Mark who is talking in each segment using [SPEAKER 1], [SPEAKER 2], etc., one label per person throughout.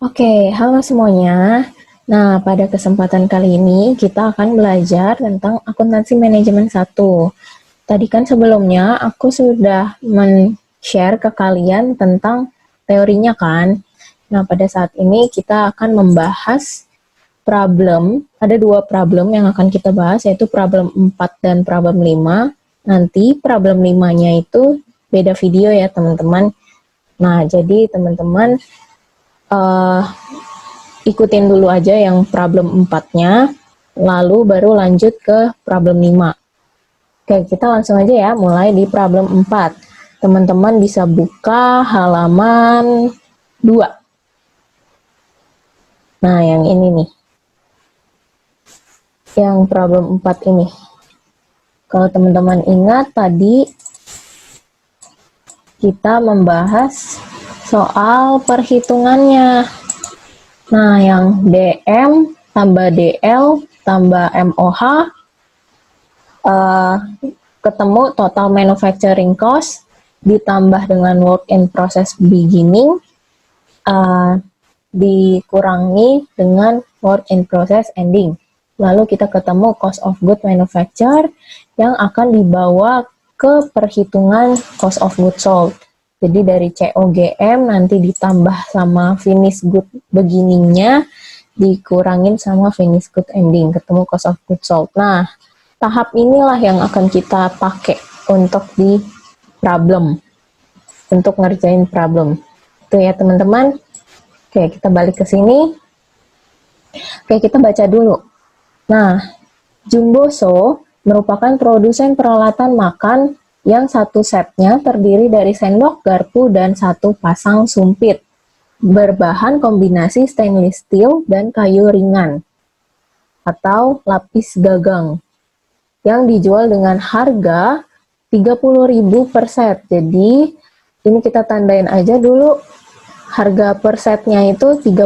[SPEAKER 1] Oke, halo semuanya. Nah, pada kesempatan kali ini kita akan belajar tentang akuntansi manajemen 1. Tadi kan sebelumnya aku sudah men-share ke kalian tentang teorinya kan. Nah, pada saat ini kita akan membahas problem. Ada dua problem yang akan kita bahas, yaitu problem 4 dan problem 5. Nanti problem 5-nya itu beda video ya teman-teman. Nah, jadi teman-teman uh, ikutin dulu aja yang problem 4-nya, lalu baru lanjut ke problem 5. Oke, kita langsung aja ya, mulai di problem 4. Teman-teman bisa buka halaman 2. Nah, yang ini nih. Yang problem 4 ini. Kalau teman-teman ingat tadi kita membahas soal perhitungannya. Nah, yang DM tambah DL tambah MOH ketemu total manufacturing cost ditambah dengan work in process beginning dikurangi dengan work in process ending. Lalu kita ketemu cost of good manufacture yang akan dibawa ke perhitungan cost of goods sold. Jadi dari COGM nanti ditambah sama finish good beginningnya dikurangin sama finish good ending, ketemu cost of goods sold. Nah, tahap inilah yang akan kita pakai untuk di problem, untuk ngerjain problem. Itu ya teman-teman. Oke, kita balik ke sini. Oke, kita baca dulu. Nah, Jumboso merupakan produsen peralatan makan yang satu setnya terdiri dari sendok, garpu, dan satu pasang sumpit berbahan kombinasi stainless steel dan kayu ringan atau lapis gagang yang dijual dengan harga 30.000 per set. Jadi ini kita tandain aja dulu harga per setnya itu 30.000.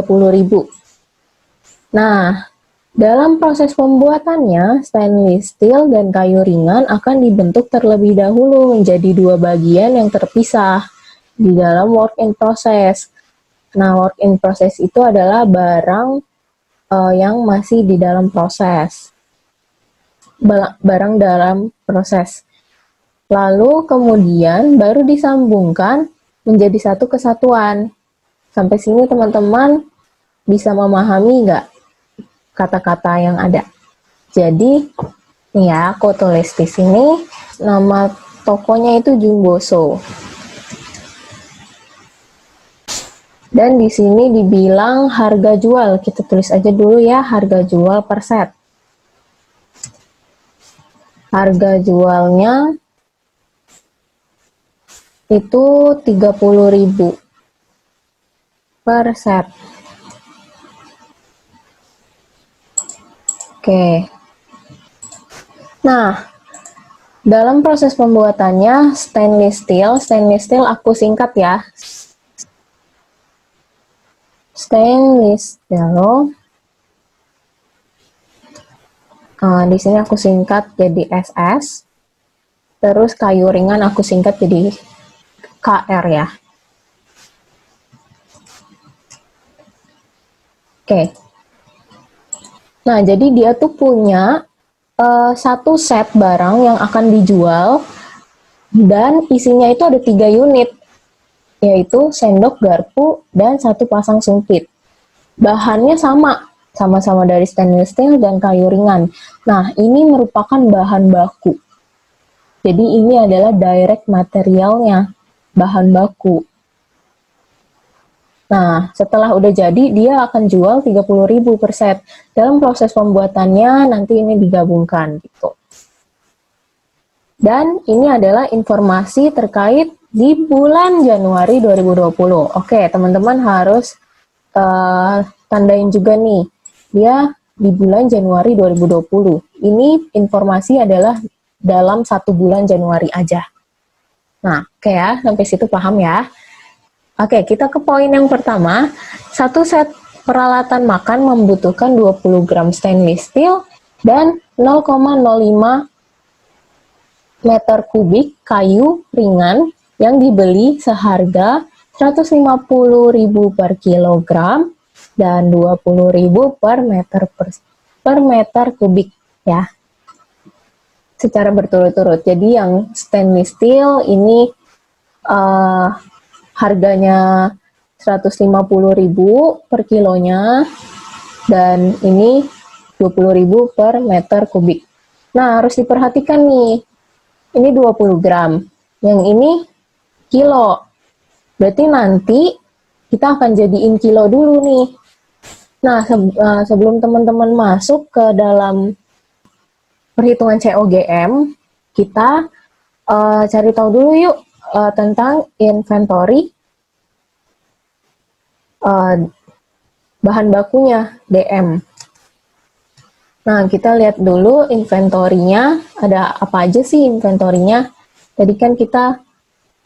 [SPEAKER 1] Nah, dalam proses pembuatannya, stainless steel dan kayu ringan akan dibentuk terlebih dahulu menjadi dua bagian yang terpisah di dalam work in process. Nah, work in process itu adalah barang yang masih di dalam proses. Barang dalam proses. Lalu kemudian baru disambungkan menjadi satu kesatuan. Sampai sini teman-teman bisa memahami nggak kata-kata yang ada? Jadi, nih ya, aku tulis di sini, nama tokonya itu Jumboso. Dan di sini dibilang harga jual, kita tulis aja dulu ya, harga jual per set. Harga jualnya itu 30.000 per set. Oke. Nah, dalam proses pembuatannya stainless steel aku singkat ya. Stainless steel. Di sini aku singkat jadi SS. Terus kayu ringan aku singkat jadi KR ya. Oke. Nah, jadi dia tuh punya satu set barang yang akan dijual dan isinya itu ada 3 unit, yaitu sendok, garpu, dan satu pasang sumpit. Bahannya sama-sama dari stainless steel dan kayu ringan. Nah, ini merupakan bahan baku. Jadi ini adalah direct materialnya, bahan baku. Nah, setelah udah jadi, dia akan jual 30.000 per set. Dalam proses pembuatannya, nanti ini digabungkan gitu. Dan ini adalah informasi terkait di bulan Januari 2020. Oke, teman-teman harus tandain juga nih. Dia di bulan Januari 2020. Ini informasi adalah dalam 1 bulan Januari aja. Nah, oke ya, sampai situ paham ya? Oke, kita ke poin yang pertama. Satu set peralatan makan membutuhkan 20 gram stainless steel dan 0,05 meter kubik kayu ringan yang dibeli seharga 150.000 per kilogram dan 20.000 per meter kubik ya. Secara berturut-turut. Jadi yang stainless steel ini harganya 150.000 per kilonya, dan ini 20.000 per meter kubik. Nah, harus diperhatikan nih, ini 20 gram, yang ini kilo. Berarti nanti kita akan jadiin kilo dulu nih. Nah, sebelum teman-teman masuk ke dalam perhitungan COGM, kita cari tahu dulu yuk tentang inventory bahan bakunya, DM. Nah, kita lihat dulu inventorinya, ada apa aja sih inventorinya. Tadi kan kita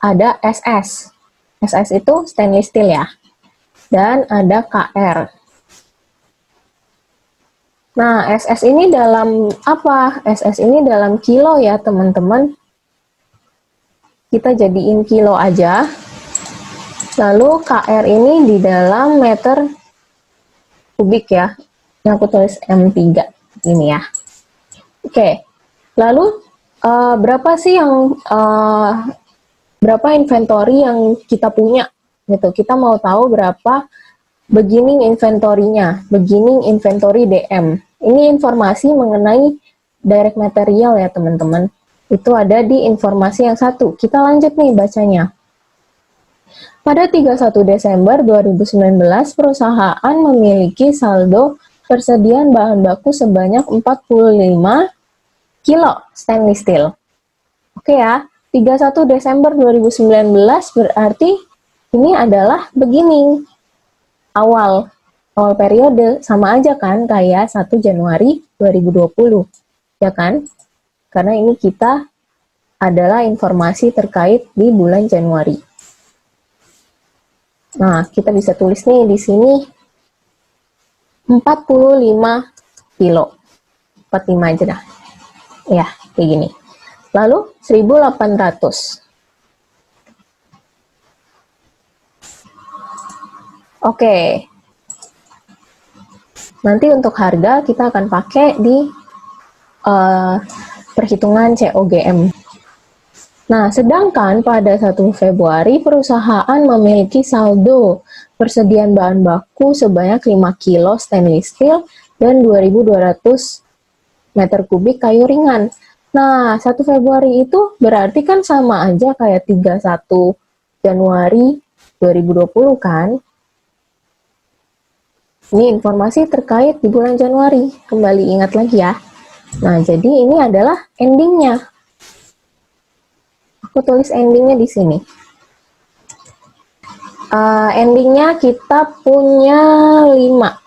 [SPEAKER 1] ada SS. SS itu stainless steel ya. Dan ada KR. Nah, SS ini dalam apa? SS ini dalam kilo ya, teman-teman. Kita jadiin kilo aja. Lalu KR ini di dalam meter kubik ya. Yang aku tulis M3 ini ya. Oke. Lalu berapa sih yang berapa inventory yang kita punya gitu. Kita mau tahu berapa beginning inventory-nya, beginning inventory DM. Ini informasi mengenai direct material ya, teman-teman. Itu ada di informasi yang satu. Kita lanjut nih bacanya. Pada 31 Desember 2019, perusahaan memiliki saldo persediaan bahan baku sebanyak 45 kilo stainless steel. Oke ya, 31 Desember 2019 berarti ini adalah beginning, awal periode, sama aja kan kayak 1 Januari 2020, ya kan? Karena ini kita adalah informasi terkait di bulan Januari. Nah, kita bisa tulis nih di sini 45 kilo. 45 aja dah. Ya, kayak gini. Lalu 1.800. Oke. Nanti untuk harga kita akan pakai di perhitungan COGM. Nah, sedangkan pada 1 Februari perusahaan memiliki saldo persediaan bahan baku sebanyak 5 kilo stainless steel dan 2.200 meter kubik kayu ringan. Nah, 1 Februari itu berarti kan sama aja kayak 31 Januari 2020 kan? Ini informasi terkait di bulan Januari. Kembali ingat lagi ya. Nah, jadi ini adalah endingnya. Aku tulis endingnya di sini. Endingnya kita punya 5.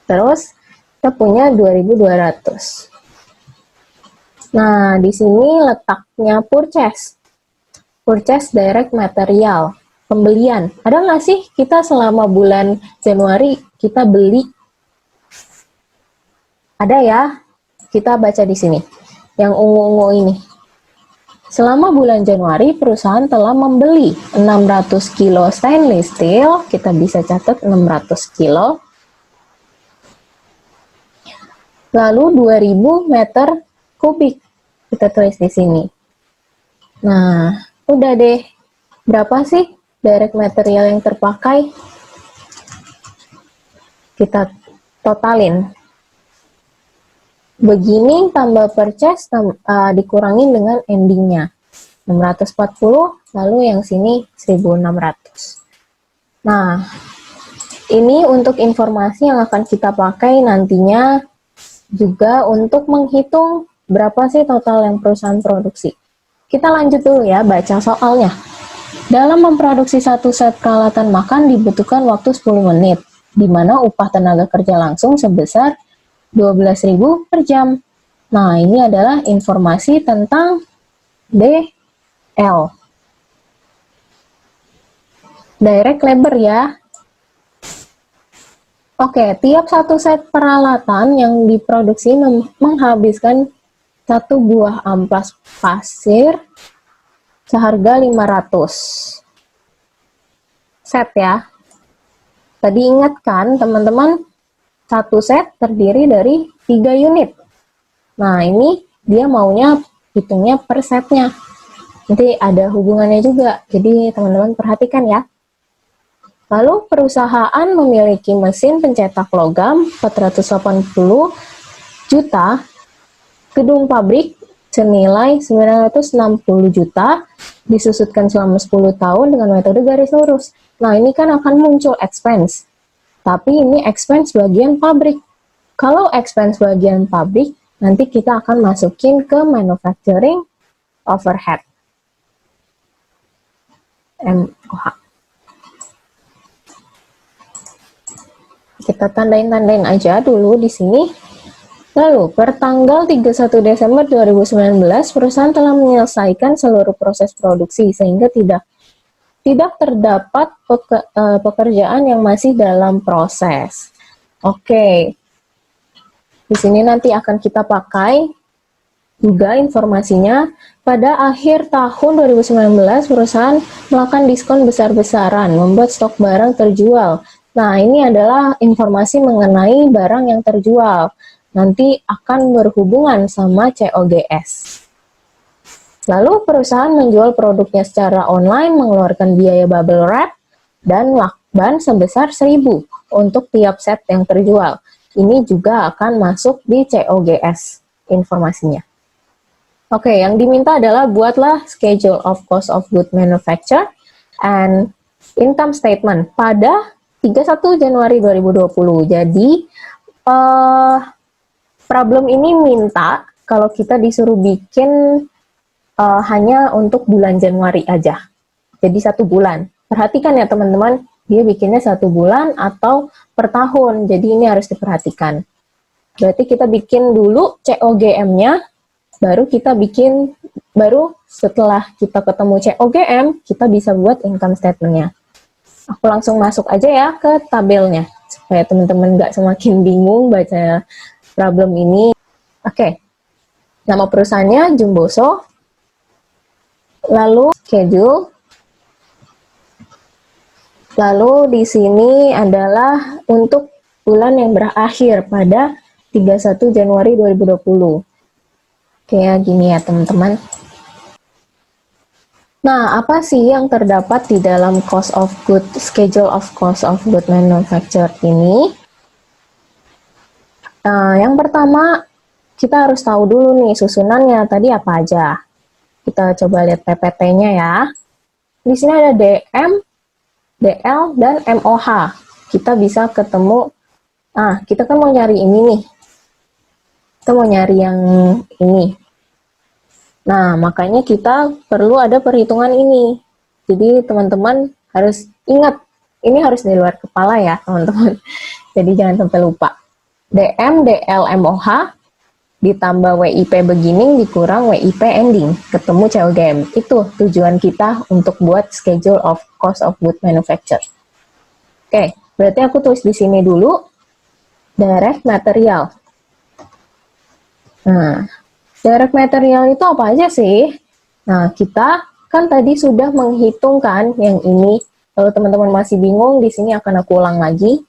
[SPEAKER 1] Terus kita punya 2.200. Nah, di sini letaknya purchase. Purchase direct material. Pembelian. Ada nggak sih kita selama bulan Januari kita beli? Ada ya. Kita baca di sini. Yang ungu-ungu ini. Selama bulan Januari, perusahaan telah membeli 600 kilo stainless steel, kita bisa catat 600 kilo, lalu 2000 meter kubik, kita tulis di sini. Nah, udah deh, berapa sih direct material yang terpakai? Kita totalin. Beginning tambah purchase dikurangin dengan endingnya 640, lalu yang sini 1600. Nah, ini untuk informasi yang akan kita pakai nantinya juga untuk menghitung berapa sih total yang perusahaan produksi. Kita lanjut dulu ya baca soalnya. Dalam memproduksi satu set peralatan makan dibutuhkan waktu 10 menit, di mana upah tenaga kerja langsung sebesar 12.000 per jam. Nah, ini adalah informasi tentang DL. Direct labor ya. Oke, tiap satu set peralatan yang diproduksi menghabiskan 1 buah amplas pasir seharga 500 set ya. Tadi ingat kan teman-teman, satu set terdiri dari 3 unit. Nah, ini dia maunya hitungnya per setnya. Nanti ada hubungannya juga, jadi teman-teman perhatikan ya. Lalu perusahaan memiliki mesin pencetak logam 480 juta, gedung pabrik senilai 960 juta, disusutkan selama 10 tahun dengan metode garis lurus. Nah, ini kan akan muncul expense. Tapi ini expense bagian pabrik. Kalau expense bagian pabrik, nanti kita akan masukin ke manufacturing overhead. MOH. Kita tandain aja dulu di sini. Lalu, per tanggal 31 Desember 2019, perusahaan telah menyelesaikan seluruh proses produksi sehingga tidak terdapat pekerjaan yang masih dalam proses. Oke. Di sini nanti akan kita pakai juga informasinya. Pada akhir tahun 2019, perusahaan melakukan diskon besar-besaran, membuat stok barang terjual. Nah, ini adalah informasi mengenai barang yang terjual. Nanti akan berhubungan sama COGS. Lalu perusahaan menjual produknya secara online, mengeluarkan biaya bubble wrap dan lakban sebesar 1.000 untuk tiap set yang terjual. Ini juga akan masuk di COGS informasinya. Oke, yang diminta adalah buatlah schedule of cost of goods manufacture and income statement pada 31 Januari 2020. Jadi, problem ini minta kalau kita disuruh bikin hanya untuk bulan Januari aja. Jadi 1 bulan. Perhatikan ya teman-teman, dia bikinnya 1 bulan atau per tahun. Jadi ini harus diperhatikan. Berarti kita bikin dulu COGM-nya, baru setelah kita ketemu COGM, kita bisa buat income statement-nya. Aku langsung masuk aja ya ke tabelnya, supaya teman-teman nggak semakin bingung baca problem ini. Oke, nama perusahaannya Jumboso, lalu schedule, lalu di sini adalah untuk bulan yang berakhir pada 31 Januari 2020. Kayak gini ya teman-teman. Nah, apa sih yang terdapat di dalam schedule of cost of good manufacture ini? Yang pertama, kita harus tahu dulu nih susunannya tadi apa aja. Kita coba lihat PPT-nya ya. Di sini ada DM, DL, dan MOH. Kita bisa ketemu, kita kan mau nyari ini nih. Kita mau nyari yang ini. Nah, makanya kita perlu ada perhitungan ini. Jadi, teman-teman harus ingat, ini harus di luar kepala ya, teman-teman. Jadi, jangan sampai lupa. DM, DL, MOH, ditambah WIP beginning, dikurang WIP ending. Ketemu COGM. Itu tujuan kita untuk buat schedule of cost of good manufacture. Oke, berarti aku tulis di sini dulu, direct material. Nah, direct material itu apa aja sih? Nah, kita kan tadi sudah menghitungkan yang ini. Kalau teman-teman masih bingung, di sini akan aku ulang lagi.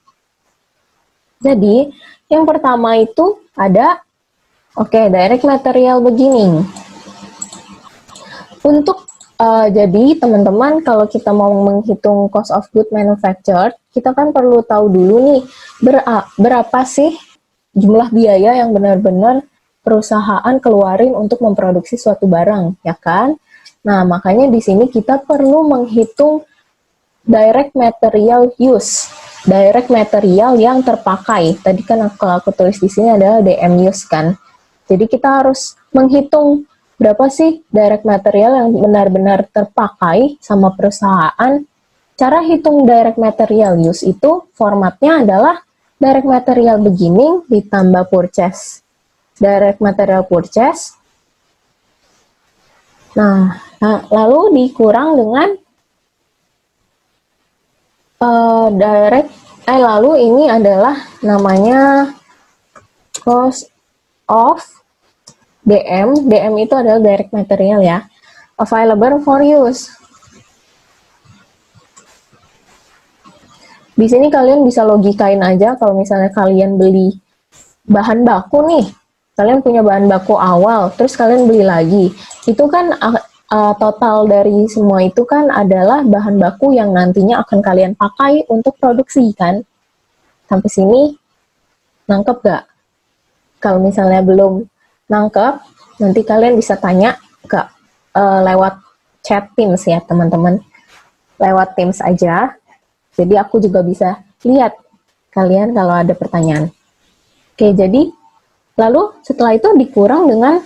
[SPEAKER 1] Jadi, yang pertama itu ada, direct material beginning. Untuk, jadi teman-teman, kalau kita mau menghitung cost of good manufactured, kita kan perlu tahu dulu nih, berapa sih jumlah biaya yang benar-benar perusahaan keluarin untuk memproduksi suatu barang, ya kan? Nah, makanya di sini kita perlu menghitung direct material use, direct material yang terpakai. Tadi kan aku tulis di sini adalah DM use kan. Jadi kita harus menghitung berapa sih direct material yang benar-benar terpakai sama perusahaan. Cara hitung direct material use itu formatnya adalah direct material beginning ditambah purchase. Direct material purchase. Nah, lalu dikurang dengan lalu ini adalah namanya cost of DM. DM itu adalah direct material ya. Available for use. Di sini kalian bisa logikain aja kalau misalnya kalian beli bahan baku nih, kalian punya bahan baku awal, terus kalian beli lagi, itu kan total dari semua itu kan adalah bahan baku yang nantinya akan kalian pakai untuk produksi kan. Sampai sini nangkep gak? Kalau misalnya belum nangkep, nanti kalian bisa tanya ke lewat chat Teams ya teman-teman, lewat Teams aja. Jadi aku juga bisa lihat kalian kalau ada pertanyaan. Oke, jadi lalu setelah itu dikurang dengan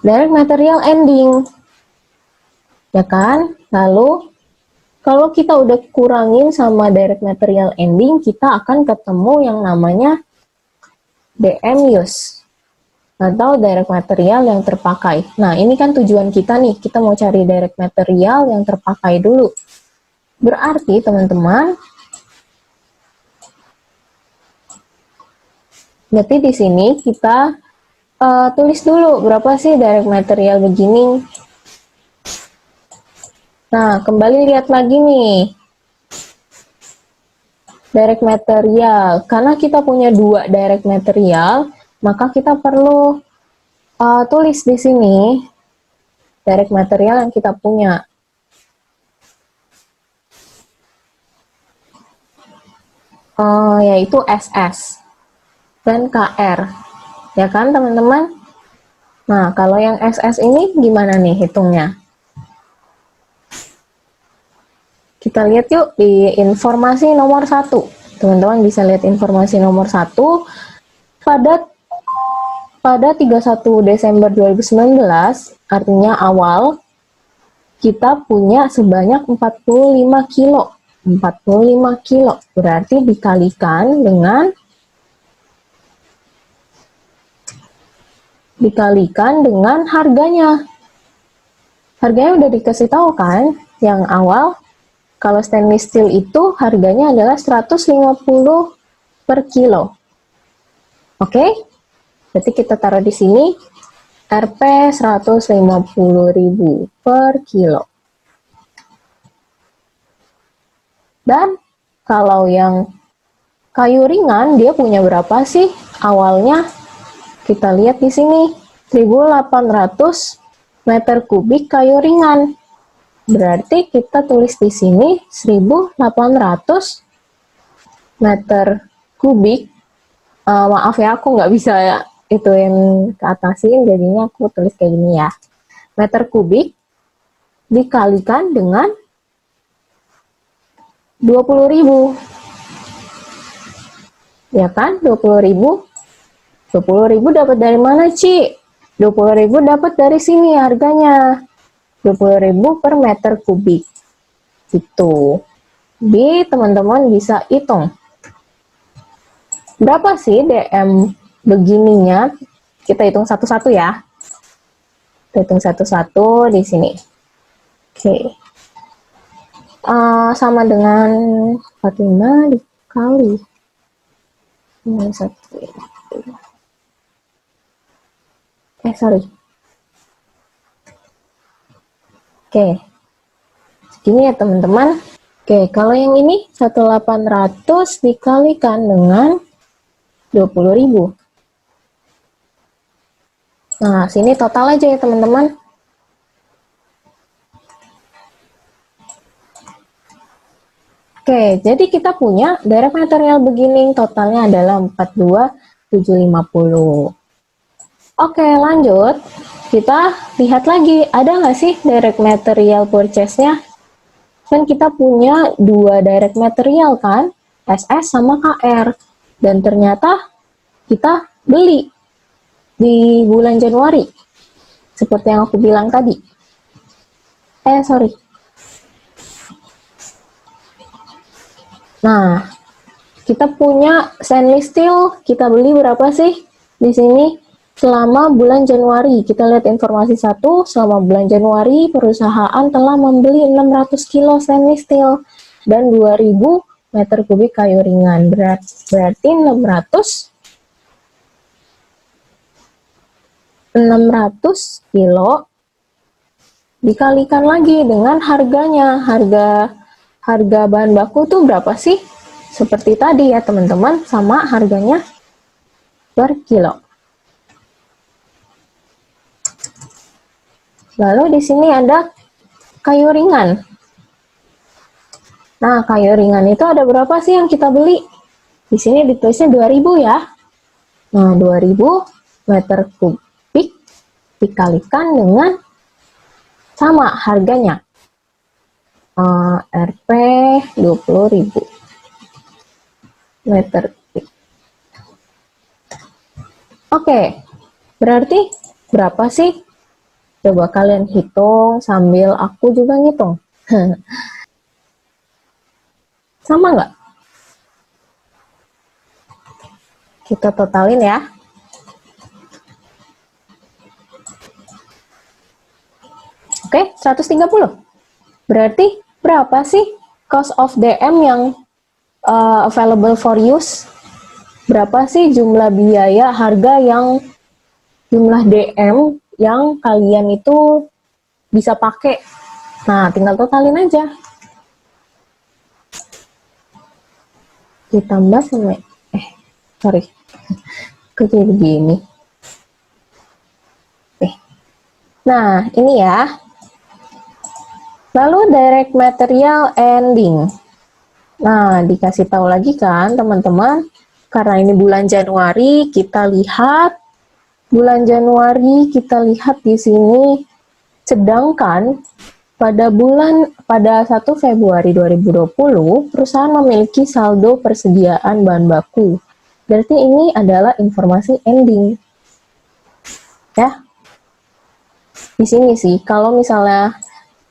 [SPEAKER 1] direct material ending. Ya kan? Lalu kalau kita udah kurangin sama direct material ending, kita akan ketemu yang namanya DM use atau direct material yang terpakai. Nah, ini kan tujuan kita nih, kita mau cari direct material yang terpakai dulu. Berarti teman-teman, berarti di sini kita tulis dulu berapa sih direct material beginning. Nah, kembali lihat lagi nih, direct material. Karena kita punya 2 direct material, maka kita perlu tulis di sini direct material yang kita punya. Yaitu SS dan KR. Ya kan, teman-teman? Nah, kalau yang SS ini gimana nih hitungnya? Kita lihat yuk di informasi nomor 1. Teman-teman bisa lihat informasi nomor 1 pada 31 Desember 2019, artinya awal, kita punya sebanyak 45 kilo. 45 kilo berarti dikalikan dengan harganya. Harganya udah dikasih tahu kan yang awal. Kalau stainless steel itu harganya adalah 150 per kilo. Oke? Berarti kita taruh di sini Rp 150.000 per kilo. Dan kalau yang kayu ringan dia punya berapa sih awalnya? Kita lihat di sini 1.800 meter kubik kayu ringan. Berarti kita tulis di sini 1.800 meter kubik. Maaf ya, aku nggak bisa ituin ke atasin, jadinya aku tulis kayak gini ya. Meter kubik dikalikan dengan 20.000. Ya kan, 20.000. 20.000 dapat dari mana, Ci? 20.000 dapat dari sini harganya. 20.000 per meter kubik. Gitu. Jadi teman-teman bisa hitung. Berapa sih DM begininya? Kita hitung satu-satu ya. Kita hitung satu-satu di sini. Oke. Sama dengan 45 dikali 1. Sorry. Oke. Segini ya teman-teman. Oke, kalau yang ini 1.800 dikalikan dengan 20.000. Nah, sini total aja ya teman-teman. Oke, jadi kita punya direct material beginning totalnya adalah 42.750. Oke, lanjut. Kita lihat lagi, ada nggak sih direct material purchase-nya? Kan kita punya 2 direct material kan, SS sama KR. Dan ternyata kita beli di bulan Januari. Seperti yang aku bilang tadi. Sorry. Nah, kita punya stainless steel, kita beli berapa sih di sini? Selama bulan Januari, kita lihat informasi 1, selama bulan Januari perusahaan telah membeli 600 kilo stainless steel dan 2000 meter kubik kayu ringan. Berarti 600 kilo dikalikan lagi dengan harganya. Harga bahan baku tuh berapa sih? Seperti tadi ya teman-teman, sama harganya per kilo. Lalu di sini ada kayu ringan. Nah, kayu ringan itu ada berapa sih yang kita beli? Di sini ditulisnya 2000 ya. Nah, 2000 meter kubik dikalikan dengan sama harganya. Rp 20.000 meter kubik. Oke, berarti berapa sih? Coba kalian hitung sambil aku juga ngitung. Sama nggak? Kita totalin ya. Oke, 130. Berarti berapa sih cost of DM yang available for use? Berapa sih jumlah biaya harga yang jumlah DM yang kalian itu bisa pakai? Nah, tinggal totalin aja. Ditambah sama sorry. Kok jadi begini? Nah, ini ya. Lalu direct material ending. Nah, dikasih tahu lagi kan teman-teman, karena ini bulan Januari, kita lihat bulan Januari kita lihat di sini. Sedangkan pada 1 Februari 2020, perusahaan memiliki saldo persediaan bahan baku. Berarti ini adalah informasi ending. Ya. Di sini sih, kalau misalnya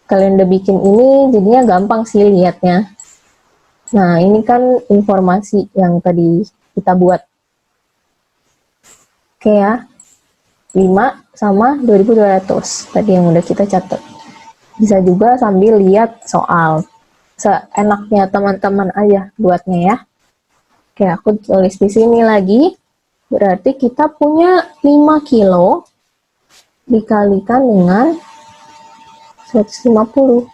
[SPEAKER 1] kalian udah bikin ini, jadinya gampang sih lihatnya. Nah, ini kan informasi yang tadi kita buat. Oke ya. 5 sama 2200 tadi yang udah kita catat. Bisa juga sambil lihat soal. Seenaknya teman-teman aja buatnya ya. Oke, aku tulis di sini lagi. Berarti kita punya 5 kilo dikalikan dengan 150.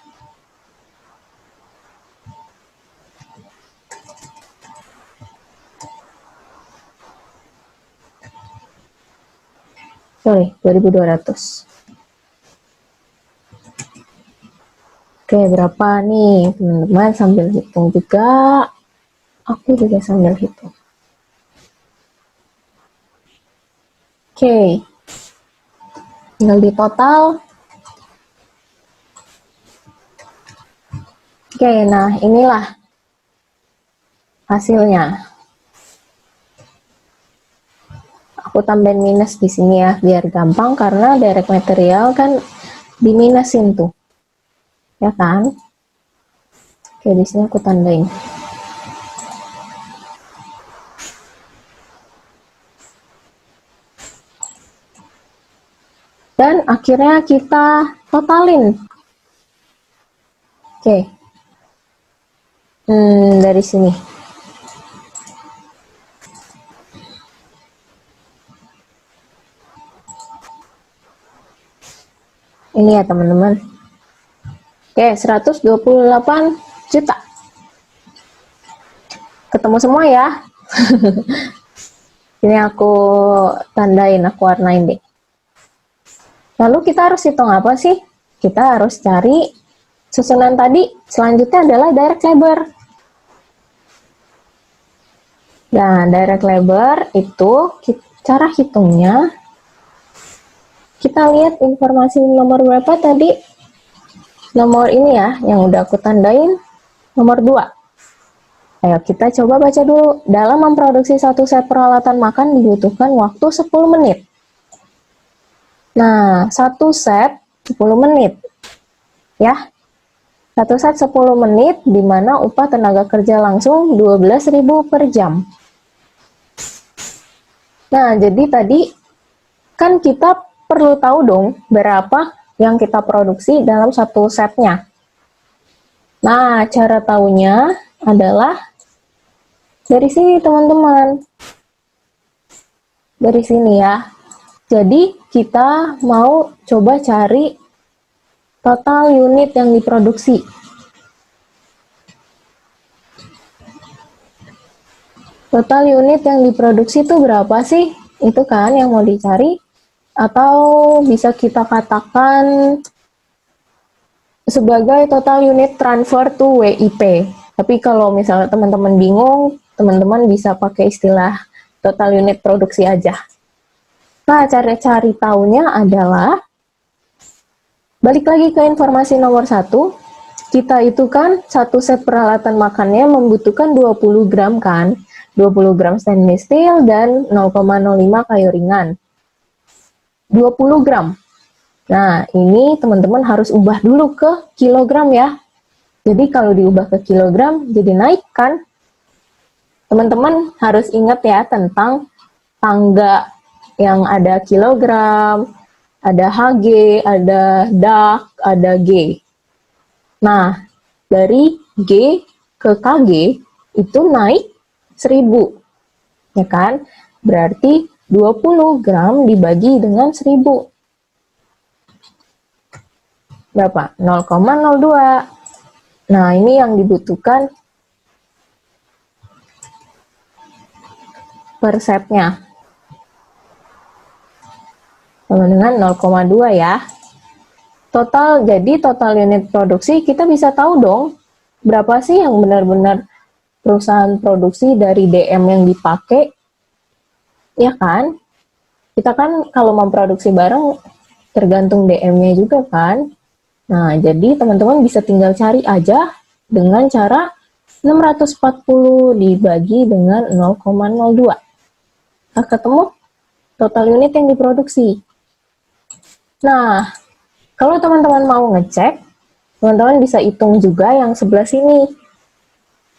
[SPEAKER 1] Sorry, 2200. Oke, berapa nih teman-teman, sambil hitung juga. Aku juga sambil hitung. Oke, tinggal di total. Oke, nah inilah hasilnya. Aku tambahin minus di sini ya, biar gampang karena direct material kan diminusin tuh. Ya kan? Oke, di sini aku tandain. Dan akhirnya kita totalin. Oke. Dari sini. Ini ya teman-teman. Oke, 128 juta. Ketemu semua ya. Ini aku tandain, aku warnain deh. Lalu kita harus hitung apa sih? Kita harus cari susunan tadi. Selanjutnya adalah direct labor. Nah, direct labor itu cara hitungnya. Kita lihat informasi nomor berapa tadi? Nomor ini ya, yang udah aku tandain. Nomor 2. Ayo kita coba baca dulu. Dalam memproduksi satu set peralatan makan dibutuhkan waktu 10 menit. Nah, satu set 10 menit. Ya. Satu set 10 menit, di mana upah tenaga kerja langsung 12.000 per jam. Nah, jadi tadi kan kita perlu tahu dong berapa yang kita produksi dalam satu setnya. Nah, cara tahunya adalah dari sini teman-teman. Dari sini ya. Jadi kita mau coba cari total unit yang diproduksi. Total unit yang diproduksi itu berapa sih? Itu kan yang mau dicari. Atau bisa kita katakan sebagai total unit transfer to WIP. Tapi kalau misalnya teman-teman bingung, teman-teman bisa pakai istilah total unit produksi aja. Nah, cara cari tahunya adalah balik lagi ke informasi nomor 1. Kita itu kan satu set peralatan makannya membutuhkan 20 gram kan. 20 gram stainless steel dan 0,05 kayu ringan. 20 gram. Nah, ini teman-teman harus ubah dulu ke kilogram ya. Jadi kalau diubah ke kilogram, jadi naik kan? Teman-teman harus ingat ya tentang tangga yang ada kilogram, ada HG, ada DAK, ada G. Nah, dari G ke KG itu naik 1000, ya kan? Berarti 20 gram dibagi dengan 1000. Berapa? 0,02. Nah, ini yang dibutuhkan per setnya. Sama dengan 0,2 ya. Jadi total unit produksi kita bisa tahu dong berapa sih yang benar-benar perusahaan produksi dari DM yang dipakai, ya kan? Kita kan kalau memproduksi barang tergantung DM-nya juga kan. Nah, jadi teman-teman bisa tinggal cari aja dengan cara 640 dibagi dengan 0,02. Nah, ketemu total unit yang diproduksi. Nah, kalau teman-teman mau ngecek, teman-teman bisa hitung juga yang sebelah sini.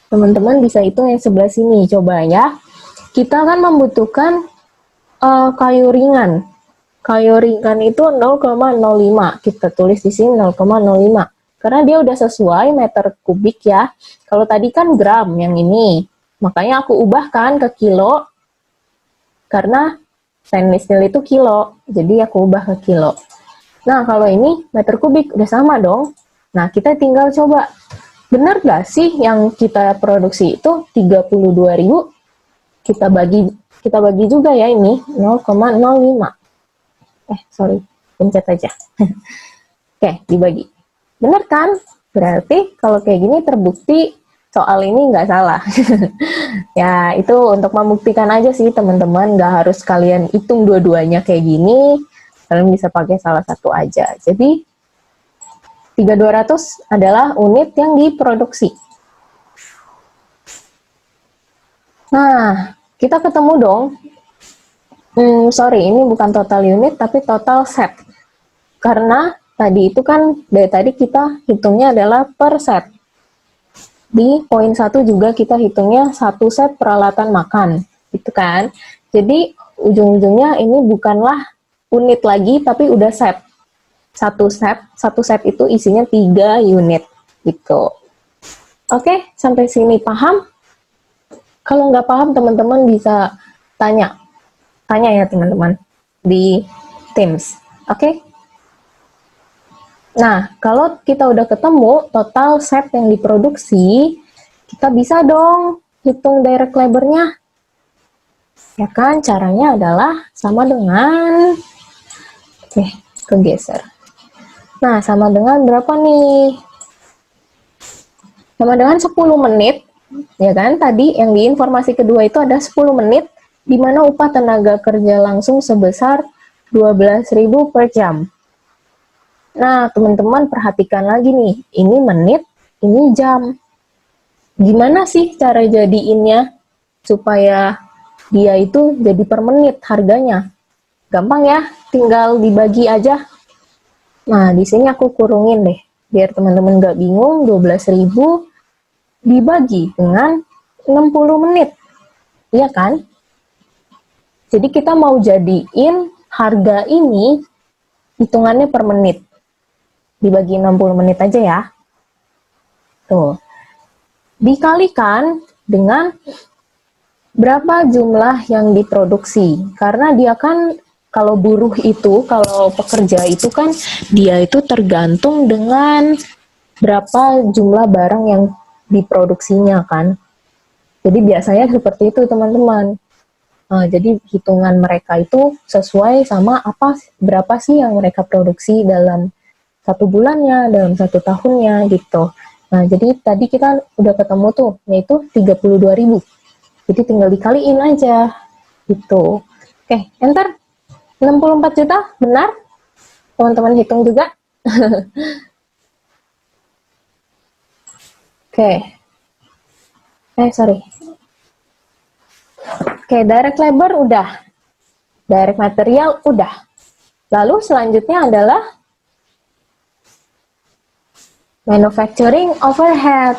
[SPEAKER 1] Teman-teman bisa hitung yang sebelah sini. Coba ya. Kita kan membutuhkan kayu ringan. Kayu ringan itu 0,05. Kita tulis di sini 0,05. Karena dia udah sesuai meter kubik ya. Kalau tadi kan gram yang ini. Makanya aku ubahkan ke kilo. Karena stainless steel itu kilo. Jadi aku ubah ke kilo. Nah, kalau ini meter kubik udah sama dong. Nah, kita tinggal coba. Benar gak sih yang kita produksi itu 32.000? Kita bagi juga ya ini 0,05. Sorry, pencet aja. Oke, dibagi. Benar kan? Berarti kalau kayak gini terbukti soal ini nggak salah. Ya, itu untuk membuktikan aja sih teman-teman. Nggak harus kalian hitung dua-duanya kayak gini. Kalian bisa pakai salah satu aja. Jadi, 3200 adalah unit yang diproduksi. Nah, kita ketemu dong. Sorry, ini bukan total unit, tapi total set. Karena tadi itu kan, dari tadi kita hitungnya adalah per set. Di poin 1 juga kita hitungnya satu set peralatan makan. Gitu kan. Jadi, ujung-ujungnya ini bukanlah unit lagi, tapi udah set. Satu set itu isinya 3 unit, gitu. Oke, sampai sini paham? Kalau nggak paham, teman-teman bisa tanya ya teman-teman, di Teams, oke? Nah, kalau kita udah ketemu total set yang diproduksi, kita bisa dong hitung direct labor-nya. Ya kan, caranya adalah sama dengan kegeser. Nah, sama dengan berapa nih? Sama dengan 10 menit, ya kan? Tadi yang di informasi kedua itu ada 10 menit, di mana upah tenaga kerja langsung sebesar 12.000 per jam. Nah, teman-teman perhatikan lagi nih, ini menit, ini jam. Gimana sih cara jadiinnya supaya dia itu jadi per menit harganya? Gampang ya, tinggal dibagi aja. Nah, di sini aku kurungin deh, biar teman-teman nggak bingung, 12.000 dibagi dengan 60 menit. Iya kan? Jadi kita mau jadiin harga ini hitungannya per menit. Dibagi 60 menit aja ya. Tuh. Dikalikan dengan berapa jumlah yang diproduksi. Karena dia kan kalau buruh itu, kalau pekerja itu kan dia itu tergantung dengan berapa jumlah barang yang diproduksinya kan. Jadi biasanya seperti itu teman-teman. Jadi hitungan mereka itu sesuai sama berapa sih yang mereka produksi dalam satu bulannya, dalam satu tahunnya gitu. Nah, jadi tadi kita udah ketemu tuh, yaitu 32.000. Jadi tinggal dikaliin aja gitu. Oke, enter. 64 juta, benar? Teman-teman hitung juga. Oke. Sorry. Oke, direct labor udah. Direct material udah. Lalu selanjutnya adalah manufacturing overhead.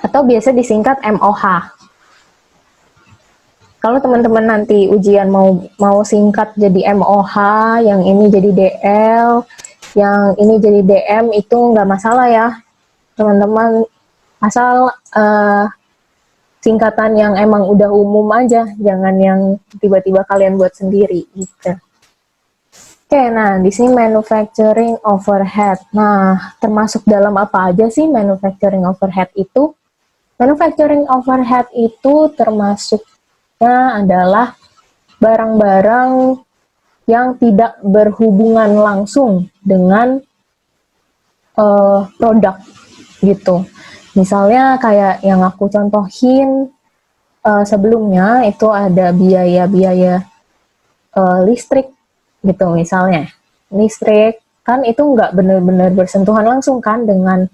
[SPEAKER 1] Atau biasa disingkat MOH. Kalau teman-teman nanti ujian mau singkat jadi MOH, yang ini jadi DL, yang ini jadi DM, itu nggak masalah ya, teman-teman. Asal singkatan yang emang udah umum aja, jangan yang tiba-tiba kalian buat sendiri gitu. Oke, nah di sini manufacturing overhead. Nah, termasuk dalam apa aja sih manufacturing overhead itu? Manufacturing overhead itu termasuknya adalah barang-barang yang tidak berhubungan langsung dengan produk gitu. Misalnya kayak yang aku contohin sebelumnya itu ada biaya-biaya listrik gitu misalnya. Listrik kan itu nggak benar-benar bersentuhan langsung kan dengan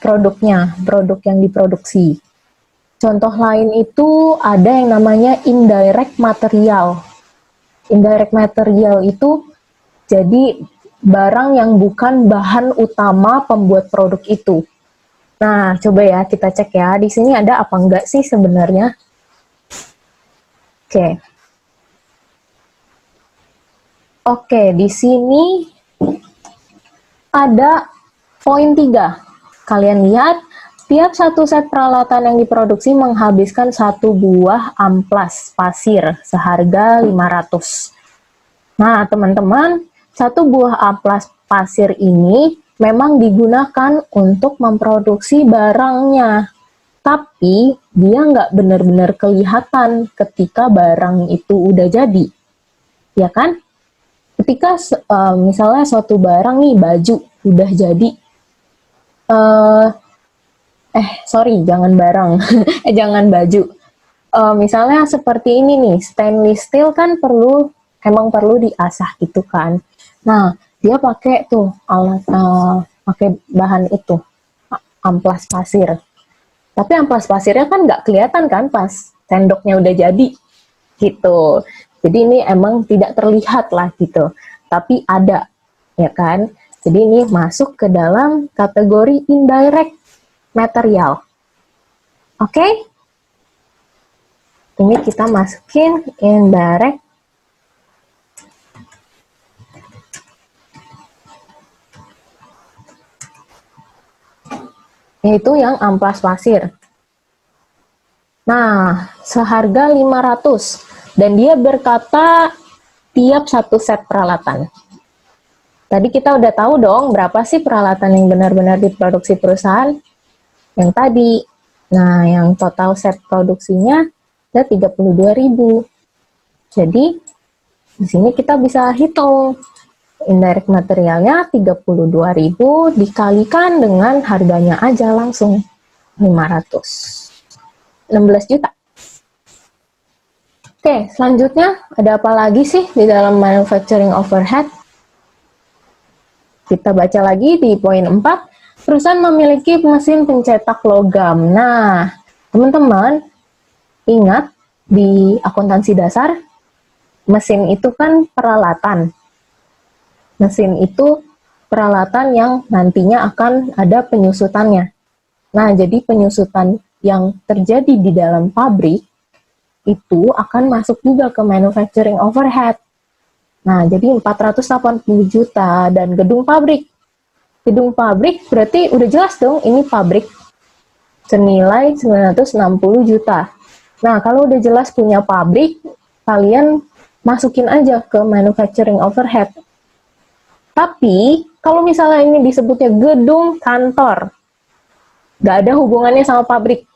[SPEAKER 1] produk yang diproduksi. Contoh lain itu ada yang namanya indirect material. Indirect material itu jadi barang yang bukan bahan utama pembuat produk itu. Nah, coba ya kita cek ya, di sini ada apa enggak sih sebenarnya? Oke, di sini ada poin 3. Kalian lihat, tiap satu set peralatan yang diproduksi menghabiskan satu buah amplas pasir seharga 500. Nah, teman-teman, satu buah amplas pasir ini memang digunakan untuk memproduksi barangnya. Tapi, dia nggak benar-benar kelihatan ketika barang itu udah jadi. Ya kan? Ketika misalnya suatu barang nih, baju, udah jadi. Jangan barang. Jangan baju. Misalnya seperti ini nih, stainless steel kan emang perlu diasah gitu kan. Nah, dia pakai tuh pakai bahan itu, amplas pasir. Tapi amplas pasirnya kan nggak kelihatan kan pas sendoknya udah jadi gitu. Jadi ini emang tidak terlihat lah gitu. Tapi ada, ya kan? Jadi ini masuk ke dalam kategori indirect material. Oke? Ini kita masukin indirect yaitu yang amplas pasir. Nah, seharga 500 dan dia berkata tiap satu set peralatan. Tadi kita udah tahu dong berapa sih peralatan yang benar-benar diproduksi perusahaan? Yang tadi. Nah, yang total set produksinya ada 32.000. Jadi, di sini kita bisa hitung indirect materialnya 32.000 dikalikan dengan harganya aja langsung 500. 16 juta. Oke, selanjutnya ada apa lagi sih di dalam manufacturing overhead? Kita baca lagi di poin 4. Perusahaan memiliki mesin pencetak logam. Nah, teman-teman ingat di akuntansi dasar, mesin itu kan peralatan. Mesin itu peralatan yang nantinya akan ada penyusutannya. Nah, jadi penyusutan yang terjadi di dalam pabrik itu akan masuk juga ke manufacturing overhead. Nah, jadi 480 juta dan gedung pabrik. Gedung pabrik berarti udah jelas dong ini pabrik. senilai 960 juta. Nah, kalau udah jelas punya pabrik, kalian masukin aja ke manufacturing overhead. Tapi, kalau misalnya ini disebutnya gedung kantor, nggak ada hubungannya sama pabrik,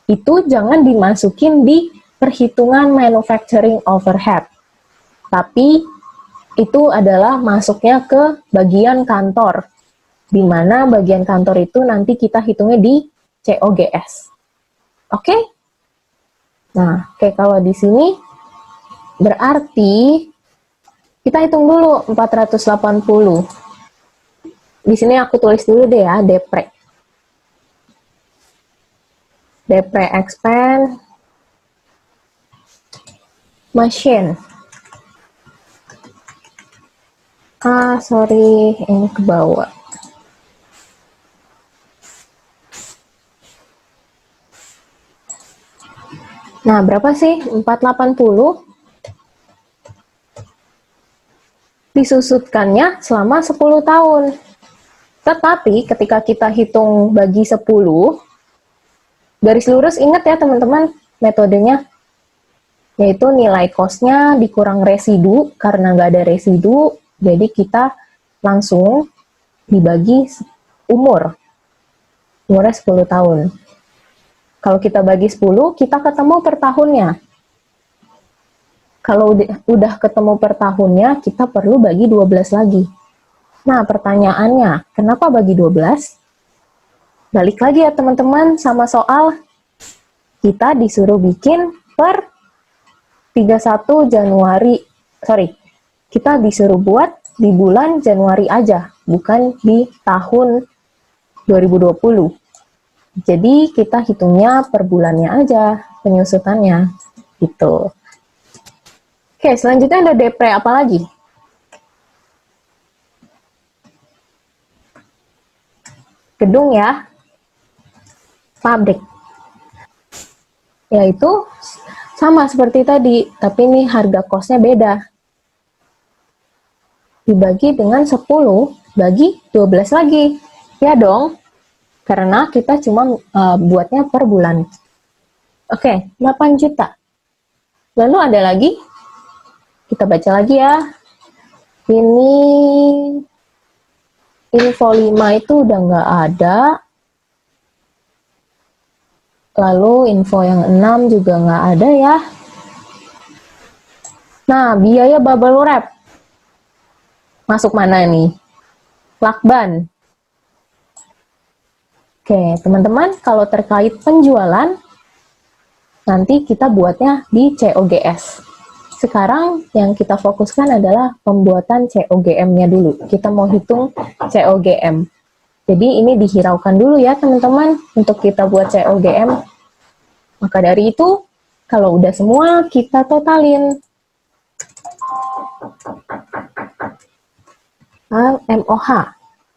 [SPEAKER 1] itu jangan dimasukin di perhitungan manufacturing overhead. Tapi, itu adalah masuknya ke bagian kantor, di mana bagian kantor itu nanti kita hitungnya di COGS. Oke? Nah, kayak kalau di sini berarti kita hitung dulu 480. Di sini aku tulis dulu deh ya, depre. Depre expand machine. Sorry, ini ke bawah. Nah, berapa sih 480? Disusutkannya selama 10 tahun. Tetapi ketika kita hitung bagi 10, garis lurus, ingat ya teman-teman metodenya, yaitu nilai cost-nya dikurang residu, karena nggak ada residu, jadi kita langsung dibagi umurnya 10 tahun. Kalau kita bagi 10, kita ketemu per tahunnya. Kalau udah ketemu per tahunnya, kita perlu bagi 12 lagi. Nah, pertanyaannya, kenapa bagi 12? Balik lagi ya teman-teman sama soal. Kita disuruh bikin per 31 Januari. Kita disuruh buat di bulan Januari aja, bukan di tahun 2020. Jadi, kita hitungnya per bulannya aja, penyusutannya. Gitu. Oke, selanjutnya ada depre apa lagi? Gedung ya, pabrik. Yaitu sama seperti tadi, tapi ini harga kosnya beda. Dibagi dengan 10, bagi 12 lagi. Ya dong, karena kita cuma buatnya per bulan. Oke, 8 juta. Lalu ada lagi, kita baca lagi ya. Ini info 5 itu udah nggak ada. Lalu info yang 6 juga nggak ada ya. Nah, biaya bubble wrap. Masuk mana nih? Lakban. Oke, teman-teman, kalau terkait penjualan, nanti kita buatnya di COGS. Sekarang yang kita fokuskan adalah pembuatan COGM-nya dulu. Kita mau hitung COGM. Jadi ini dihiraukan dulu ya teman-teman untuk kita buat COGM. Maka dari itu, kalau udah semua kita totalin. MOH.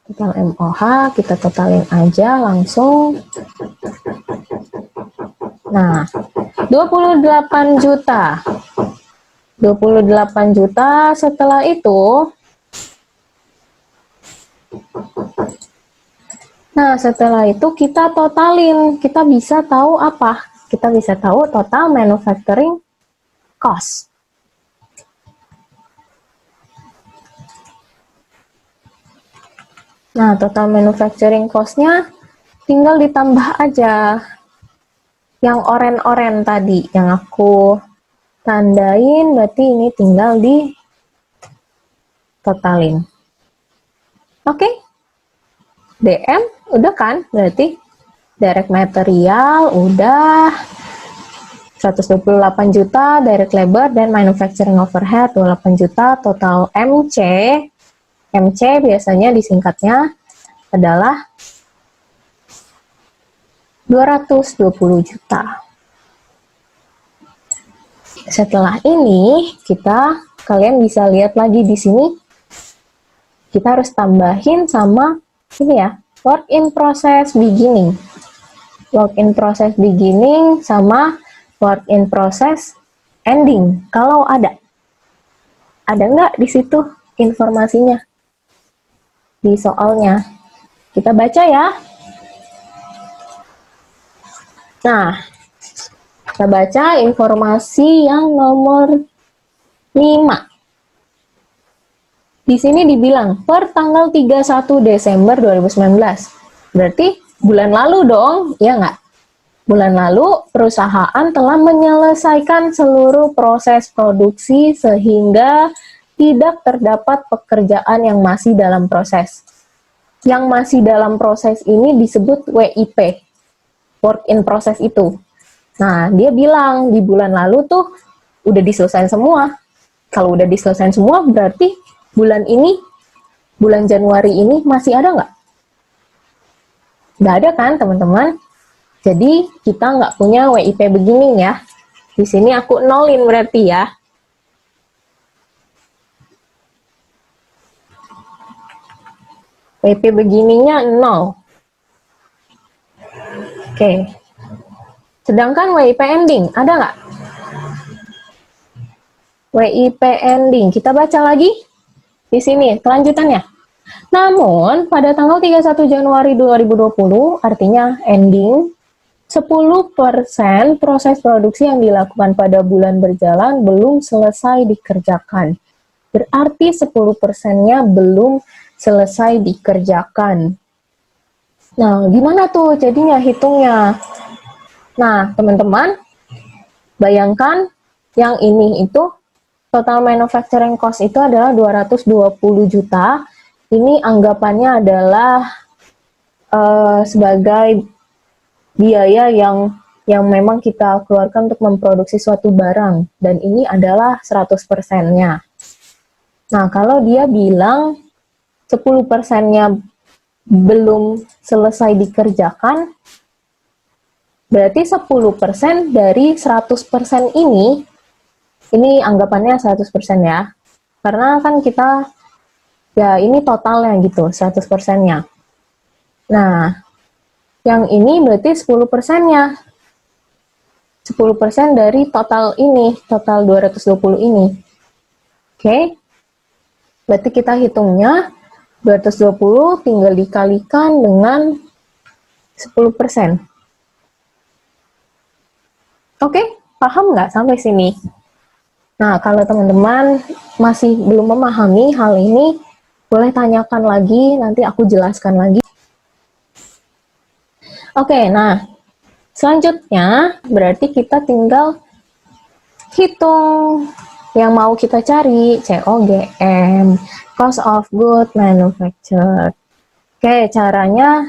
[SPEAKER 1] Total MOH kita totalin aja langsung. Nah, 28 juta. 28 juta, setelah itu kita totalin, kita bisa tahu apa? Kita bisa tahu total manufacturing cost. Nah, total manufacturing cost-nya tinggal ditambah aja yang oren-oren tadi, yang aku tandain, berarti ini tinggal di totalin. Oke, DM udah kan, berarti direct material udah 128 juta, direct labor dan manufacturing overhead 28 juta, total MC biasanya disingkatnya adalah 220 juta. Setelah ini, kalian bisa lihat lagi di sini, kita harus tambahin sama ini ya, work in process beginning. Work in process beginning sama work in process ending. Kalau ada nggak di situ informasinya di soalnya? Kita baca ya. Nah, kita baca informasi yang nomor 5. Di sini dibilang per tanggal 31 Desember 2019. Berarti bulan lalu dong, ya nggak? Bulan lalu, perusahaan telah menyelesaikan seluruh proses produksi sehingga tidak terdapat pekerjaan yang masih dalam proses. Yang masih dalam proses ini disebut WIP, work in process itu. Nah, dia bilang di bulan lalu tuh udah diselesaikan semua. Kalau udah diselesaikan semua, berarti bulan ini, bulan Januari ini masih ada nggak? Nggak ada kan, teman-teman? Jadi, kita nggak punya WIP begini ya. Di sini aku nolin berarti ya. WIP begininya 0. Oke. Sedangkan WIP ending, ada nggak? WIP ending, kita baca lagi di sini, kelanjutannya. Namun, pada tanggal 31 Januari 2020, artinya ending, 10% proses produksi yang dilakukan pada bulan berjalan belum selesai dikerjakan. Berarti 10%-nya belum selesai dikerjakan. Nah, gimana tuh jadinya hitungnya? Nah, teman-teman, bayangkan yang ini itu total manufacturing cost itu adalah 220 juta. Ini anggapannya adalah sebagai biaya yang memang kita keluarkan untuk memproduksi suatu barang. Dan ini adalah 100%-nya. Nah, kalau dia bilang 10%-nya belum selesai dikerjakan, berarti 10% dari 100% ini anggapannya 100% ya. Karena kan kita, ya ini totalnya gitu, 100%-nya. Nah, yang ini berarti 10%-nya. 10% dari total ini, total 220 ini. Oke. Berarti kita hitungnya 220 tinggal dikalikan dengan 10%. Oke, paham nggak sampai sini? Nah, kalau teman-teman masih belum memahami hal ini, boleh tanyakan lagi, nanti aku jelaskan lagi. Oke, nah, selanjutnya berarti kita tinggal hitung yang mau kita cari, COGM, Cost of Goods Manufactured. Oke, caranya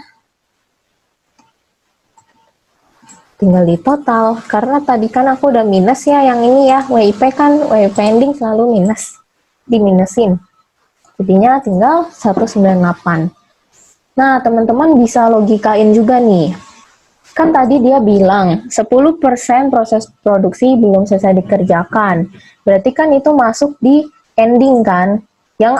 [SPEAKER 1] tinggal di total, karena tadi kan aku udah minus ya yang ini ya, WIP kan, WIP ending selalu minus, diminusin, jadinya tinggal 198. Nah, teman-teman bisa logikain juga nih, kan tadi dia bilang 10% proses produksi belum selesai dikerjakan, berarti kan itu masuk di ending kan, yang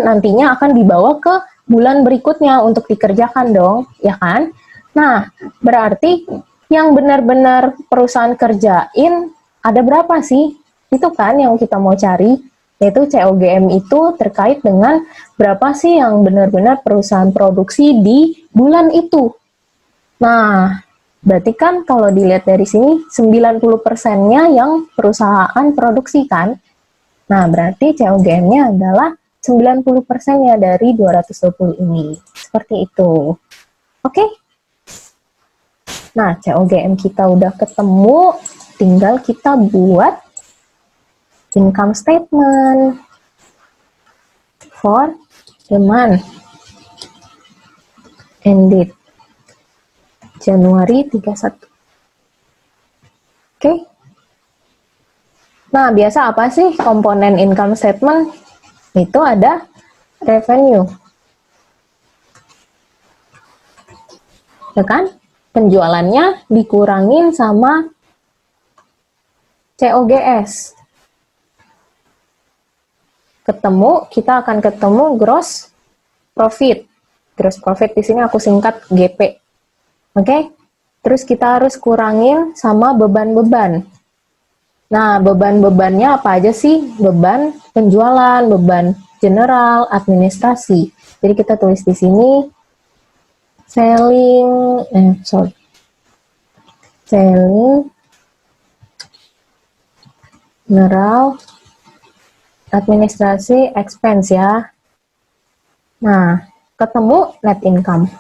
[SPEAKER 1] nantinya akan dibawa ke bulan berikutnya untuk dikerjakan dong, ya kan? Nah, berarti yang benar-benar perusahaan kerjain ada berapa sih? Itu kan yang kita mau cari, yaitu COGM itu terkait dengan berapa sih yang benar-benar perusahaan produksi di bulan itu. Nah, berarti kan kalau dilihat dari sini 90%-nya yang perusahaan produksi kan? Nah, berarti COGM-nya adalah 90%-nya dari 220 ini. Seperti itu. Oke? Nah, COGM kita udah ketemu, tinggal kita buat income statement for the month ended Januari 31. Oke. Nah, biasa apa sih komponen income statement? Itu ada revenue. Ya kan? Penjualannya dikurangin sama COGS. Kita akan ketemu gross profit. Gross profit di sini aku singkat GP. Oke? Terus kita harus kurangin sama beban-beban. Nah, beban-bebannya apa aja sih? Beban penjualan, beban general, administrasi. Jadi kita tulis di sini selling, selling, general, administrasi, expense ya. Nah, ketemu net income.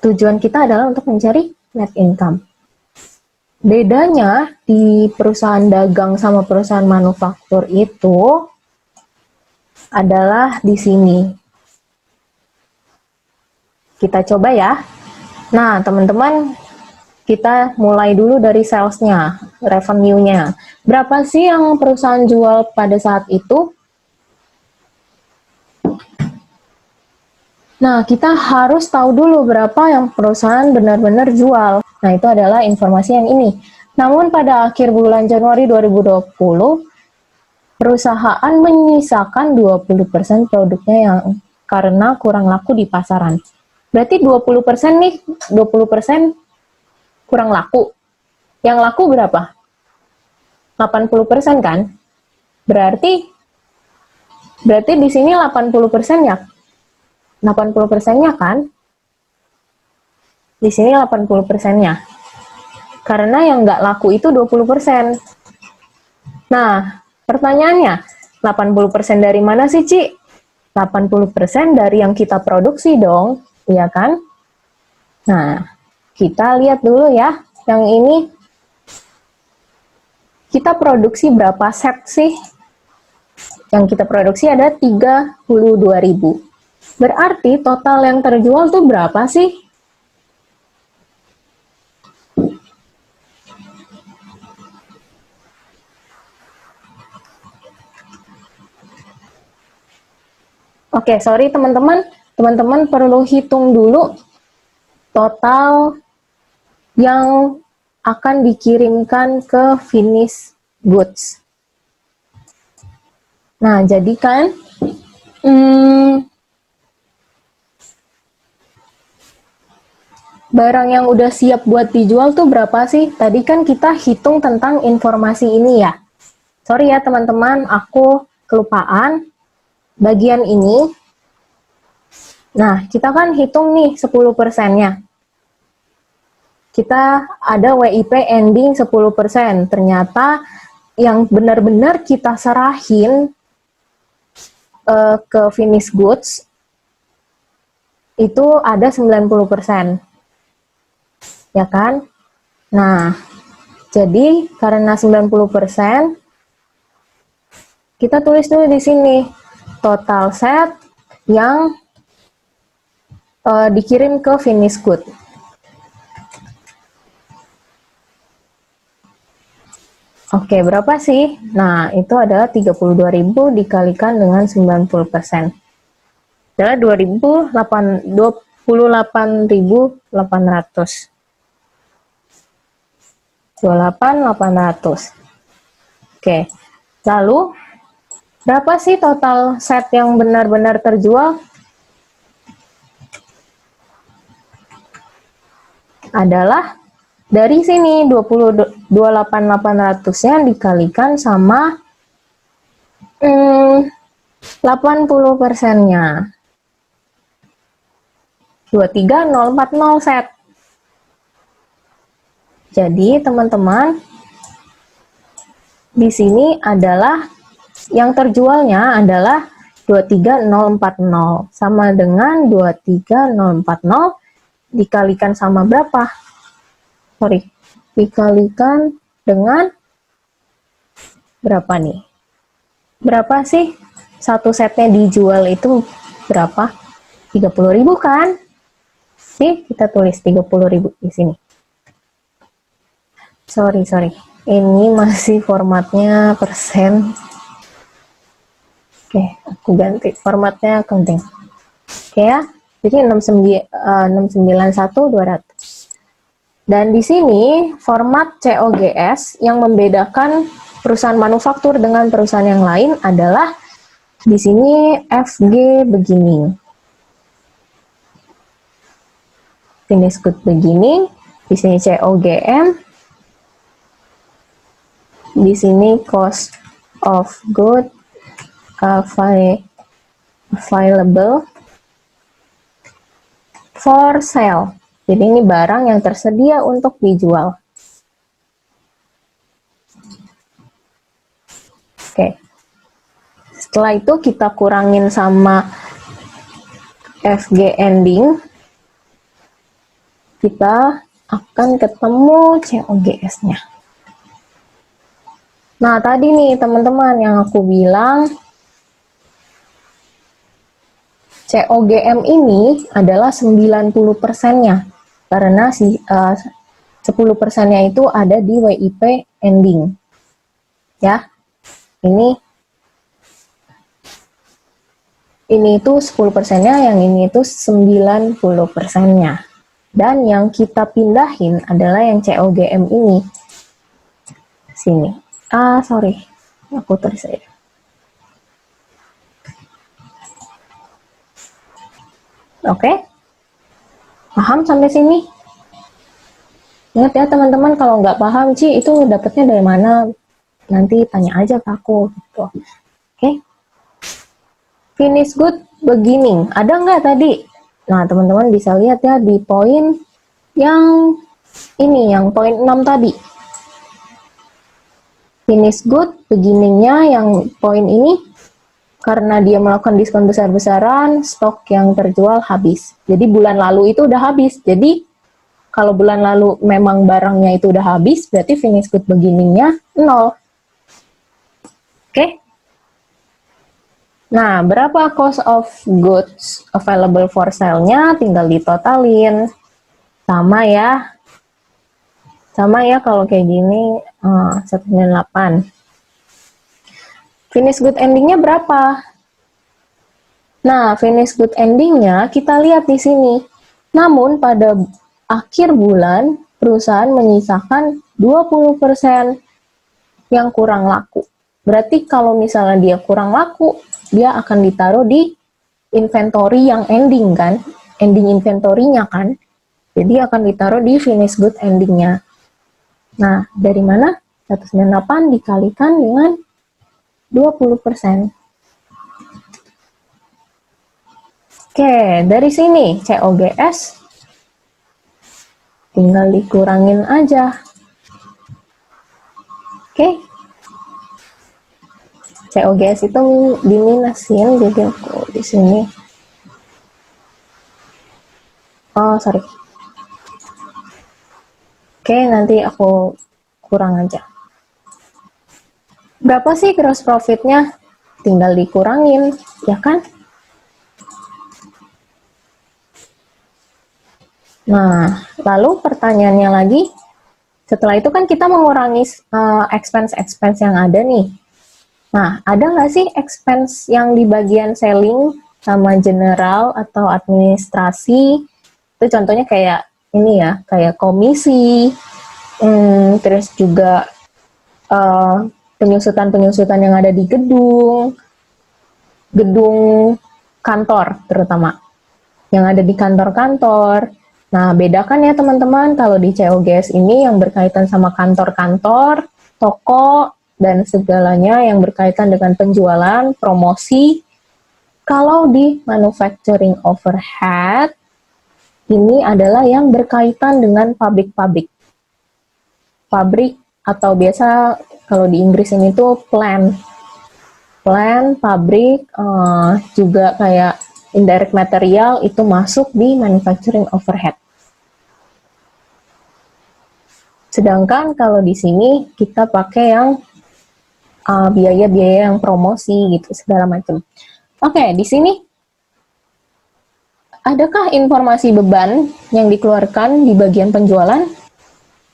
[SPEAKER 1] Tujuan kita adalah untuk mencari net income. Bedanya di perusahaan dagang sama perusahaan manufaktur itu adalah di sini. Kita coba ya. Nah, teman-teman, kita mulai dulu dari sales-nya, revenue-nya. Berapa sih yang perusahaan jual pada saat itu? Nah, kita harus tahu dulu berapa yang perusahaan benar-benar jual. Nah, itu adalah informasi yang ini. Namun pada akhir bulan Januari 2020, perusahaan menyisakan 20% produknya yang karena kurang laku di pasaran. Berarti 20% nih, 20% kurang laku. Yang laku berapa? 80% kan? Berarti di sini 80% ya? 80%-nya kan? Di sini 80%-nya. Karena yang nggak laku itu 20%. Nah, pertanyaannya, 80% dari mana sih, Ci? 80% dari yang kita produksi dong, iya kan? Nah, kita lihat dulu ya, yang ini. Kita produksi berapa set sih? Yang kita produksi ada 32.000. Berarti total yang terjual tuh berapa sih? Oke, sorry teman-teman. Teman-teman perlu hitung dulu total yang akan dikirimkan ke finish goods. Nah, jadi kan barang yang udah siap buat dijual tuh berapa sih? Tadi kan kita hitung tentang informasi ini ya. Sorry ya teman-teman, aku kelupaan. Bagian ini, nah kita kan hitung nih 10%-nya. Kita ada WIP ending 10%. Ternyata yang benar-benar kita serahin ke finish goods itu ada 90%. Ya kan? Nah, jadi karena 90%, kita tulis dulu di sini total set yang dikirim ke finish good. Oke, berapa sih? Nah, itu adalah 32.000 dikalikan dengan 90%. Adalah 28.800. 28.800. Oke. Lalu berapa sih total set yang benar-benar terjual? Adalah dari sini 28.800-nya dikalikan sama 80%-nya. 23040 set. Jadi teman-teman, di sini adalah yang terjualnya adalah 23040 sama dengan 23040 dikalikan sama berapa? Sorry, dikalikan dengan berapa nih? Berapa sih satu setnya dijual itu berapa? 30.000 kan? Sih, kita tulis 30.000 di sini. Sorry. Ini masih formatnya persen. Oke, aku ganti formatnya accounting. Oke ya. Jadi 691.200. Dan di sini format COGS yang membedakan perusahaan manufaktur dengan perusahaan yang lain adalah di sini FG beginning. Finish good beginning, di sini COGM, di sini cost of good available for sale. Jadi ini barang yang tersedia untuk dijual. Setelah itu kita kurangin sama FG ending, kita akan ketemu COGS-nya. Nah, tadi nih teman-teman yang aku bilang, COGM ini adalah 90%-nya, karena 10%-nya itu ada di WIP ending. Ya, ini itu 10%-nya, yang ini itu 90%-nya. Dan yang kita pindahin adalah yang COGM ini. Sini. Sorry. Aku tulis aja. Oke? Paham sampai sini? Ingat ya teman-teman, kalau nggak paham, Ci, itu dapetnya dari mana? Nanti tanya aja ke aku. Gitu. Oke? Finish good beginning. Ada nggak tadi? Nah, teman-teman bisa lihat ya di poin yang ini, yang poin 6 tadi. Finish good beginning-nya yang poin ini, karena dia melakukan diskon besar-besaran, stok yang terjual habis. Jadi bulan lalu itu udah habis. Jadi kalau bulan lalu memang barangnya itu udah habis, berarti finish good beginning-nya 0. Oke? Nah, berapa cost of goods available for sale-nya? Tinggal ditotalin. Sama ya. Sama ya kalau kayak gini, 198. Finish good ending-nya berapa? Nah, finish good ending-nya kita lihat di sini. Namun pada akhir bulan, perusahaan menyisakan 20% yang kurang laku. Berarti kalau misalnya dia kurang laku, dia akan ditaruh di inventory yang ending kan? Ending inventory-nya kan? Jadi akan ditaruh di finish good ending-nya. Nah, dari mana? 198 dikalikan dengan 20%. Oke, dari sini COGS tinggal dikurangin aja. Oke. COGS itu diminusin, jadi aku di sini. Oh, sorry. Oke, nanti aku kurang aja. Berapa sih gross profit-nya? Tinggal dikurangin, ya kan? Nah, lalu pertanyaannya lagi, setelah itu kan kita mengurangi expense-expense yang ada nih. Nah, ada nggak sih expense yang di bagian selling sama general atau administrasi? Itu contohnya kayak ini ya, kayak komisi, terus juga penyusutan-penyusutan yang ada di gedung kantor terutama, yang ada di kantor-kantor. Nah, bedakan ya teman-teman, kalau di COGS ini yang berkaitan sama kantor-kantor, toko, dan segalanya yang berkaitan dengan penjualan, promosi. Kalau di manufacturing overhead, ini adalah yang berkaitan dengan pabrik-pabrik. Pabrik atau biasa kalau di Inggris ini tuh plant, pabrik, juga kayak indirect material itu masuk di manufacturing overhead. Sedangkan kalau di sini kita pakai yang biaya-biaya yang promosi gitu segala macam. Oke, di sini adakah informasi beban yang dikeluarkan di bagian penjualan?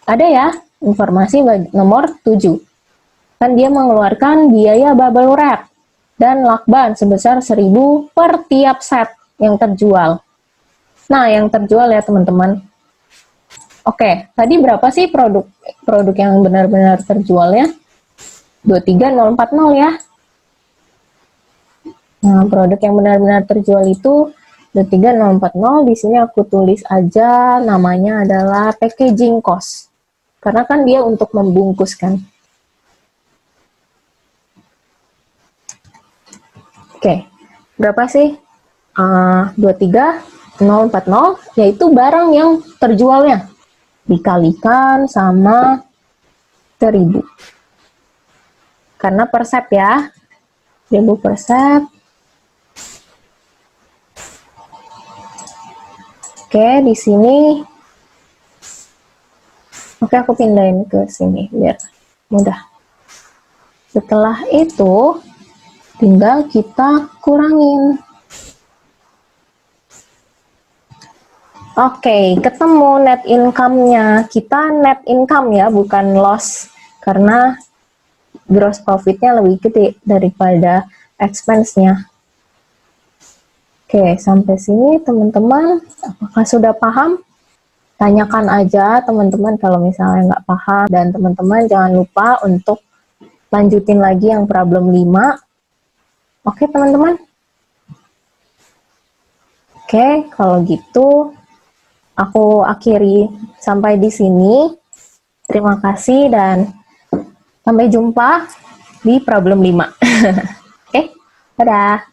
[SPEAKER 1] Ada ya, informasi nomor 7. Kan dia mengeluarkan biaya bubble wrap dan lakban sebesar 1.000 per tiap set yang terjual. Nah, yang terjual ya teman-teman. Oke, tadi berapa sih produk yang benar-benar terjualnya? 23040 ya. Nah, produk yang benar-benar terjual itu 23040. Di sini aku tulis aja namanya adalah packaging cost. Karena kan dia untuk membungkus kan. Oke, berapa sih? 23040 yaitu barang yang terjualnya dikalikan sama 1.000. Karena per set ya. 1000 per set. Oke, di sini. Oke, aku pindahin ke sini biar mudah. Setelah itu, tinggal kita kurangin. Oke, ketemu net income-nya. Kita net income ya, bukan loss. Karena gross profit-nya lebih gede daripada expense-nya. Oke, sampai sini teman-teman, apakah sudah paham? Tanyakan aja teman-teman kalau misalnya nggak paham. Dan teman-teman jangan lupa untuk lanjutin lagi yang problem 5. Oke teman-teman? Oke, kalau gitu aku akhiri sampai di sini. Terima kasih dan sampai jumpa di problem 5. Oke, dadah.